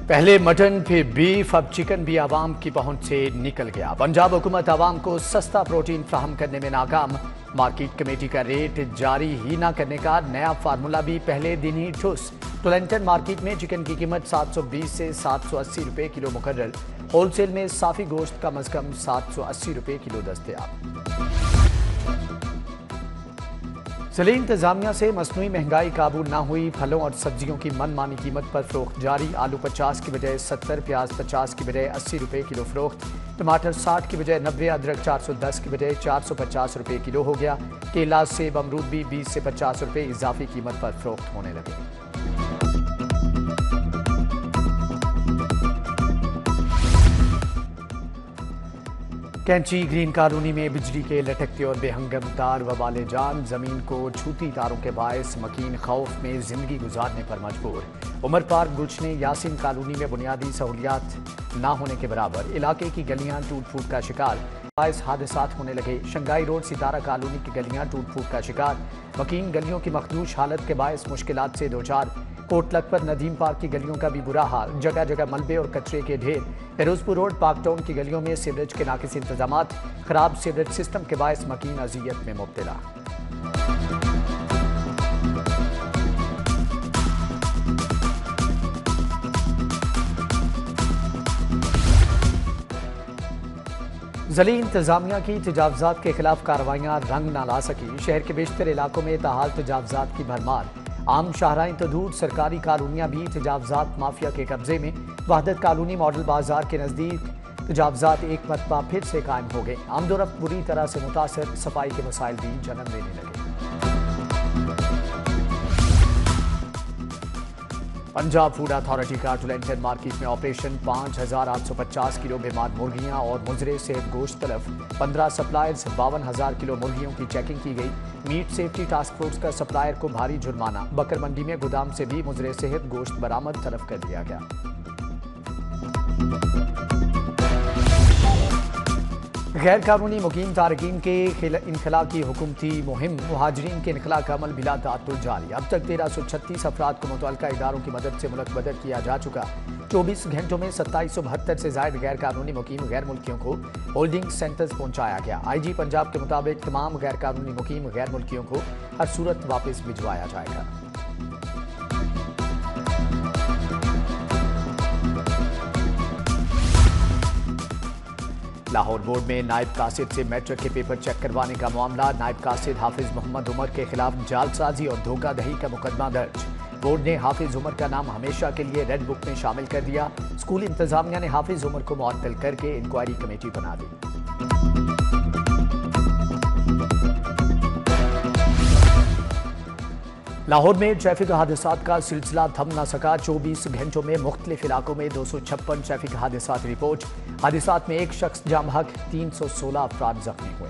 पहले मटन फिर बीफ, अब चिकन भी आवाम की पहुंच से निकल गया। पंजाब हुकूमत आवाम को सस्ता प्रोटीन फ्राहम करने में नाकाम। मार्केट कमेटी का रेट जारी ही ना करने का नया फार्मूला भी पहले दिन ही ठुस। टोरंटन मार्केट में चिकन की कीमत 720 से 780 रुपए किलो मुकर्रर। होलसेल में साफी गोश्त कम अज कम 780 रुपए किलो दस्तयाब। जिले इंतजामिया से मसनूई महंगाई काबू ना हुई। फलों और सब्जियों की मनमानी कीमत पर फरोख्त जारी। आलू 50 की बजाय 70, प्याज 50 की बजाय 80 रुपए किलो फरोख्त, टमाटर 60 की बजाय 90, अदरक 410 की बजाय 450 रुपए किलो हो गया। केला, सेब, अमरूद भी 20 से 50 रुपए इजाफी कीमत पर फरोख्त होने लगे। कैंची ग्रीन कॉलोनी में बिजली के लटकते और बेहंगम तार वबाले जान। जमीन को छूती तारों के बायस मकीन खौफ में जिंदगी गुजारने पर मजबूर। उमर पार्क गुलशने यासिन कॉलोनी में बुनियादी सहूलियात ना होने के बराबर। इलाके की गलियां टूट फूट का शिकार, बायस हादसात होने लगे। शंघाई रोड सितारा कॉलोनी की गलियां टूट फूट का शिकार। मकीन गलियों की मखदूश हालत के बायस मुश्किलात से दो चार। कोटलक पर नदीम पार्क की गलियों का भी बुरा हाल, जगह जगह मलबे और कचरे के ढेर। फिरोजपुर रोड पार्क टाउन की गलियों में सीवरेज के नाकिस इंतजामात। खराब सीवरेज सिस्टम के बायस मकीन अजियत में मुब्तला। ज़िली इंतजामिया की तजावजात के खिलाफ कार्रवाइयां रंग न ला सकी। शहर के बेशतर इलाकों में ताहाल तजावजात की भरमार। आम शाहराएं तो दूर, सरकारी कॉलोनियां भी तजावजात माफिया के कब्जे में। वहदत कॉलोनी मॉडल बाजार के नजदीक तजावजात एक मरतबा फिर से कायम हो गए। आमदोरफ्त बुरी तरह से मुतासर, सफाई के मसाइल भी जन्म लेने लगे। पंजाब फूड अथॉरिटी का टोरंटन मार्केट में ऑपरेशन। 5850 किलो बीमार मुर्गियां और मुजरे सेहत गोश्त तलफ। 15 सप्लायर्स, 52,000 किलो मुर्गियों की चेकिंग की गई। मीट सेफ्टी टास्क फोर्स का सप्लायर को भारी जुर्माना। बकर मंडी में गोदाम से भी मुजरे सेहत गोश्त बरामद तलब कर दिया गया। गैर कानूनी मुकीम तारकीन के इनखला की हुकूमती मुहिम। मुहाजिरीन के इनखला का अमल बिला ताअत्तुल जारी। अब तक 1336 अफराद को मुतल्लिका इदारों की मदद से मुल्क बदर किया जा चुका। 24 घंटों में 2772 से ज्यादा गैर कानूनी मुकीम गैर मुल्कियों को होल्डिंग सेंटर्स पहुंचाया गया। IG पंजाब के मुताबिक तमाम गैर कानूनी मुकीम गैर मुल्कियों को हर सूरत वापस भिजवाया जाएगा। लाहौर बोर्ड में नायब कासिद से मैट्रिक के पेपर चेक करवाने का मामला। नायब कासिद हाफिज मोहम्मद उमर के खिलाफ जालसाजी और धोखाधड़ी का मुकदमा दर्ज। बोर्ड ने हाफिज उमर का नाम हमेशा के लिए रेड बुक में शामिल कर दिया। स्कूल इंतजामिया ने हाफिज उमर को मुअत्तल करके इंक्वायरी कमेटी बना दी। लाहौर में ट्रैफिक हादसात का सिलसिला थम न सका। 24 घंटों में मुख्तलिफ इलाकों में 256 ट्रैफिक हादसात रिपोर्ट। हादसात में एक शख्स जाम हक, 316 अफराद जख्मी हुए।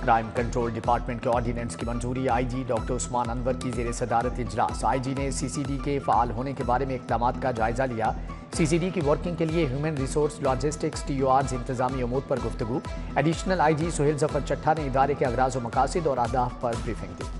क्राइम कंट्रोल डिपार्टमेंट के ऑर्डिनेंस की मंजूरी। IG डॉक्टर उस्मान अनवर की जेर सदारत इजलास। IG ने CCD के फाल होने के बारे में इक़दामात का जायजा लिया। CCD की वर्किंग के लिए ह्यूमन रिसोर्स, लॉजिस्टिक्स, TORs, इंतजामी उमूर पर गुफ्तगू। एडिशनल IG सुहेल जफर चट्टा ने इदारे के अगराज व मकासिद और अहदाफ पर ब्रीफिंग दी।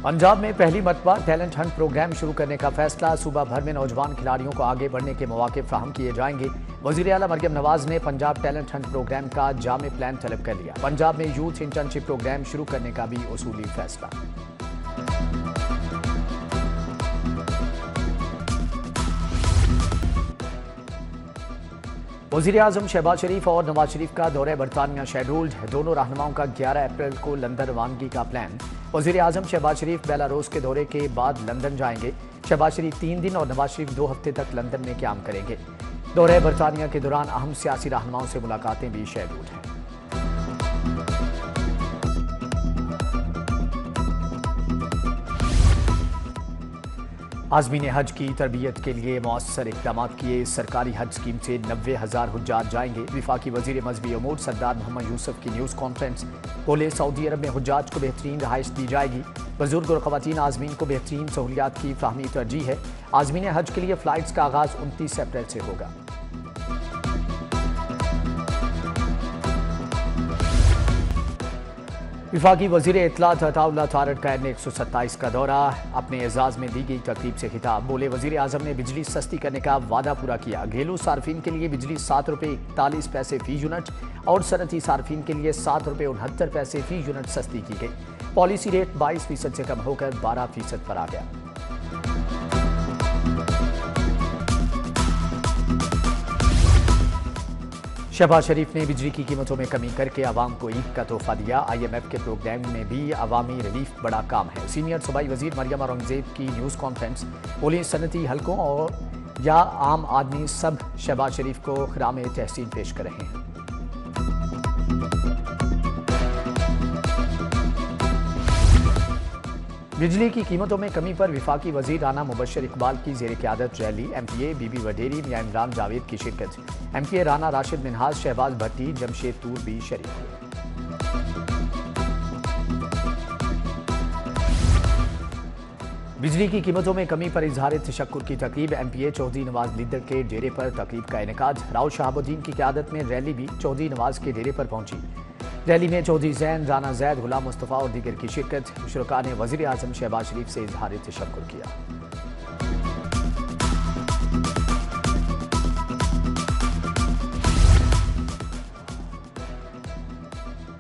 पंजाब में पहली मरतबा टैलेंट हंट प्रोग्राम शुरू करने का फैसला। सूबा भर में नौजवान खिलाड़ियों को आगे बढ़ने के मौके फ्राहम किए जाएंगे। वज़ीर आला मरियम नवाज ने पंजाब टैलेंट हंट प्रोग्राम का जामे प्लान तलब कर लिया। पंजाब में यूथ इंटर्नशिप प्रोग्राम शुरू करने का भी उसूली फैसला। वज़ीर आज़म शहबाज शरीफ और नवाज शरीफ का दौरे बरतानिया शेड्यूल्ड। दोनों रहनुमाओं का 11 अप्रैल को लंदन रवानगी का प्लान। वज़ीर आज़म शहबाज शरीफ बेलारूस के दौरे के बाद लंदन जाएंगे। शहबाज शरीफ 3 दिन और नवाज शरीफ 2 हफ्ते तक लंदन में क़याम करेंगे। दौरे बरतानिया के दौरान अहम सियासी रहनुमाओं से मुलाकातें भी शेड्यूल्ड हैं। आज़मीन हज की तरबियत के लिए मौसर इक़दाम किए। सरकारी हज स्कीम से 90,000 हुज्जाज जाएंगे। विफाकी वज़ीर मज़हबी उमूर सरदार मोहम्मद यूसुफ की न्यूज़ कॉन्फ्रेंस। बोले, सऊदी अरब में हुज्जाज को बेहतरीन रहाइश दी जाएगी। बुजुर्ग और ख़वातीन आज़मीन को बेहतरीन सहूलियात की फ़राहमी तरजीह है। आज़मीन हज के लिए फ़्लाइट्स का आगाज़ 29 अप्रैल से होगा। विफाकी वजीर इत्तलात अताउल्लाह तारड़ खैर ने 127 का दौरा। अपने एजाज में दी गई तकरीब से खिताब बोले, वजीर आजम ने बिजली सस्ती करने का वादा पूरा किया। घरेलू सार्फिन के लिए बिजली 7 रुपये 41 पैसे फी यूनिट और सनती सार्फिन के लिए 7 रुपये 69 पैसे फी यूनिट सस्ती की गई। पॉलिसी रेट 22% से कम होकर 12% पर आ गया। शहबाज शरीफ ने बिजली की कीमतों में कमी करके आवाम को ईद का तोहफा दिया। IMF के प्रोग्राम में भी अवामी रिलीफ बड़ा काम है। सीनियर सूबाई वजीर मरियम औरंगजेब की न्यूज़ कॉन्फ्रेंस बोली, सनती हलकों और या आम आदमी सब शहबाज शरीफ को खराम तहसीन पेश कर रहे हैं। बिजली की कीमतों में कमी पर विफाकी वजीर राना मुबशर इकबाल की जेर क़यादत रैली। MPA बीबी वडेरी मियां इमरान जावेद की शिरकत। MPA राना राशिद मिनहाज, शहबाज भट्टी, जमशेद तूर भी शरीक हुए। बिजली की कीमतों में कमी पर इजहार तशक्कुर की तकरीब। MPA चौधरी नवाज लीडर के डेरे पर तकरीब का इनेकाद। राव शहाबुद्दीन की क़यादत में रैली भी चौधरी नवाज के डेरे पर पहुंची। रैली में चौधरी जैन, राना जैद, गुलाम मुस्तफ़ा और दीगर की शिरकत। मुशरका ने वज़ीर आज़म शहबाज शरीफ से इजहार तशक्कुर किया।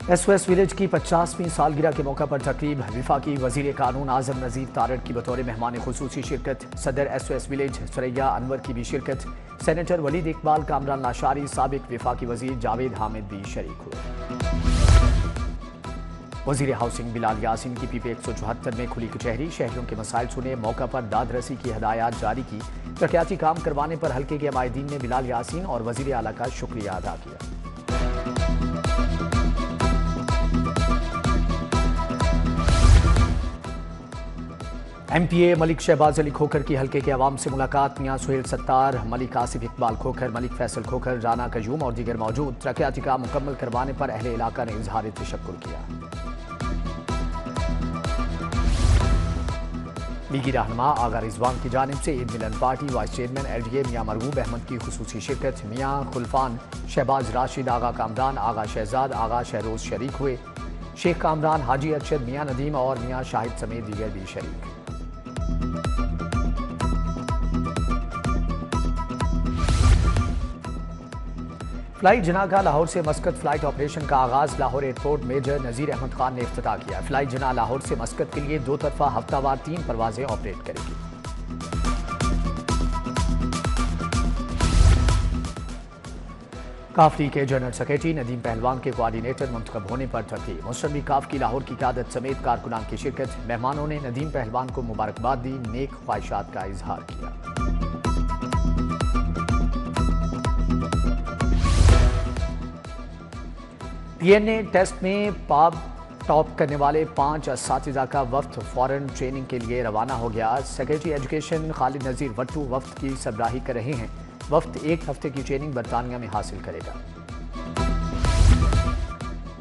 SOS विलेज की 50वीं सालगिरह के मौका पर तकरीब। विफाकी वजीर कानून आजम नज़ीर तारड़ की बतौर मेहमान खुसूसी शिरकत। सदर SOS विलेज सरैया अनवर की भी शिरकत। सेनेटर वलीद इकबाल, कामरान लाशारी, साबिक विफाकी वजीर जावेद हामिद भी शरीक हुए। वजीर हाउसिंग बिलाल यासीन की PP 174 में खुली कचहरी। शहरियों के मसाइल सुने, मौका पर दादरसी की हदायत जारी की। तरक्याती काम करवाने पर हल्के के अमायदीन ने बिलाल यासीन और वजीर आला का शुक्रिया अदा किया। MPA मलिक शहबाज अली खोखर की हल्के के अवाम से मुलाकात। मियां सुहेल सत्तार, मलिक आसिफ इकबाल खोखर, मलिक फैसल खोखर, राना कयूम और दीगर मौजूद। तरक्याती काम मुकम्मल करवाने पर अहले इलाका ने इजहार तशक्कुर किया। लीगी रहनुमा आगा रिजवान की जानिब से ईद मिलन पार्टी। वाइस चेयरमैन LDA मियां मरगूब अहमद की खुसूसी शिरकत। मियां खुलफान, शहबाज राशिद, आगा कामरान, आगा शहजाद, आगा शहरोज शरीक हुए। शेख कामरान, हाजी अरशद, मियां नदीम और मियां शाहिद समेत दीगर भी शरीक। फ्लाइट जिना का लाहौर से मस्कत फ्लाइट ऑपरेशन का आगाज। लाहौर एयरपोर्ट मेजर नजीर अहमद खान ने इफ्तिताह किया। फ्लाइट जिना लाहौर से मस्कत के लिए 2 तरफा हफ्तावार 3 परवाजें ऑपरेट करेगी। काफली के जनरल सेक्रेटरी नदीम पहलवान के कोऑर्डिनेटर मुंतखब होने पर तकरीब। मुस्लिम काफ की लाहौर की क़यादत समेत कारकुनान की शिरकत। मेहमानों ने नदीम पहलवान को मुबारकबाद दी, नेक ख्वाहिशात का इजहार किया। PNA टेस्ट में पाप टॉप करने वाले 5 असातिज़ा का वफ्द फॉरेन ट्रेनिंग के लिए रवाना हो गया। सेक्रेटरी एजुकेशन खालिद नज़ीर वट्टू वफ्द की सरबराही कर रहे हैं। वफ्द 1 हफ्ते की ट्रेनिंग बरतानिया में हासिल करेगा।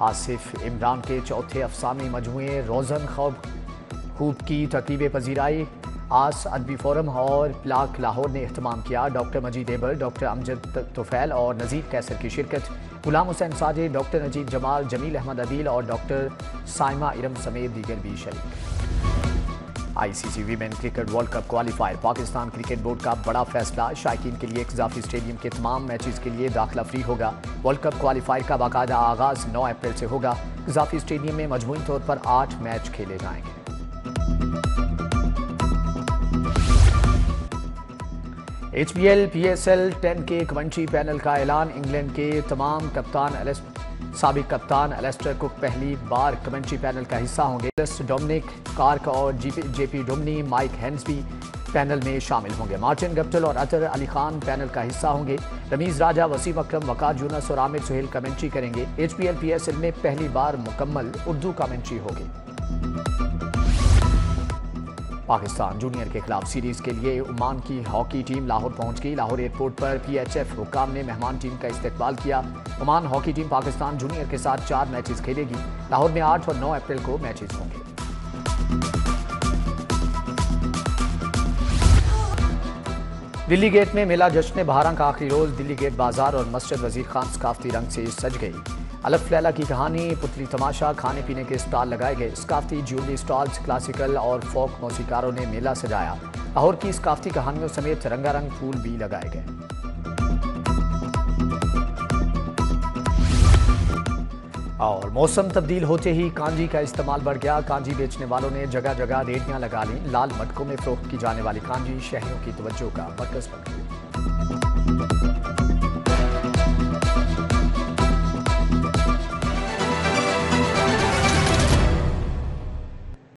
आसिफ इमरान के चौथे अफसाने मजमूए रोज़न खूब की तकरीब पजीराई। आस अदबी फोरम और प्लाक लाहौर ने एहतमाम किया। डॉक्टर मजीद एबल, डॉक्टर अमजद तुफैल और नज़ीर कैसर की शिरकत। गुलाम हुसैन साजिद, डॉक्टर नजीब जमाल, जमील अहमद अदील और डॉक्टर साइमा इरम समेत दीगर भी शरीक। ICC women cricket world cup qualifier. Pakistan cricket board का बड़ा फैसला। शायकीन के लिए इजाफी स्टेडियम के तमाम मैचेस के लिए दाखिला फ्री होगा। वर्ल्ड कप क्वालिफायर का बाकायदा आगाज 9 अप्रैल से होगा। इजाफी स्टेडियम में मजमूई तौर पर 8 मैच खेले जाएंगे। HBL PSL 10 के कमेंट्री पैनल का ऐलान। इंग्लैंड के तमाम कप्तान साबिक कप्तान एलेस्टर कुक पहली बार कमेंट्री पैनल का हिस्सा होंगे। डोमिनिक कार्क और JP डुमनी, माइक हेंसबी पैनल में शामिल होंगे। मार्टिन गप्टिल और अतर अली खान पैनल का हिस्सा होंगे। रमीज राजा, वसीम अकरम, वकार यूनस और आमिर सुहेल कमेंट्री करेंगे। HBL PSL में पहली बार मुकम्मल उर्दू कमेंट्री होगी। पाकिस्तान जूनियर के खिलाफ सीरीज के लिए ओमान की हॉकी टीम लाहौर पहुंच गई। लाहौर एयरपोर्ट पर PHF हुकाम ने मेहमान टीम का इस्तकबाल किया। Oman hockey team Pakistan junior के साथ 4 मैचेस खेलेगी। लाहौर में 8 और 9 अप्रैल को मैचेस होंगे। दिल्ली गेट में मेला जश्न बहारां का आखिरी रोज। दिल्ली गेट बाजार और मस्जिद वजीर खान सकाफती रंग से सज गई। अलफ लैला की कहानी, पुतली तमाशा, खाने पीने के स्टॉल लगाए गए। सकाफती ज्वेलरी स्टॉल्स, क्लासिकल और फोक मौसीकारों ने मेला सजाया। लाहौर की सकाफती कहानियों समेत रंगारंग फूल भी लगाए गए। और मौसम तब्दील होते ही कांजी का इस्तेमाल बढ़ गया। कांजी बेचने वालों ने जगह जगह रेहड़ियां लगा ली। लाल मटकों में फरोख्त की जाने वाली कांजी शहरियों की तवज्जो का मरकज बन गई।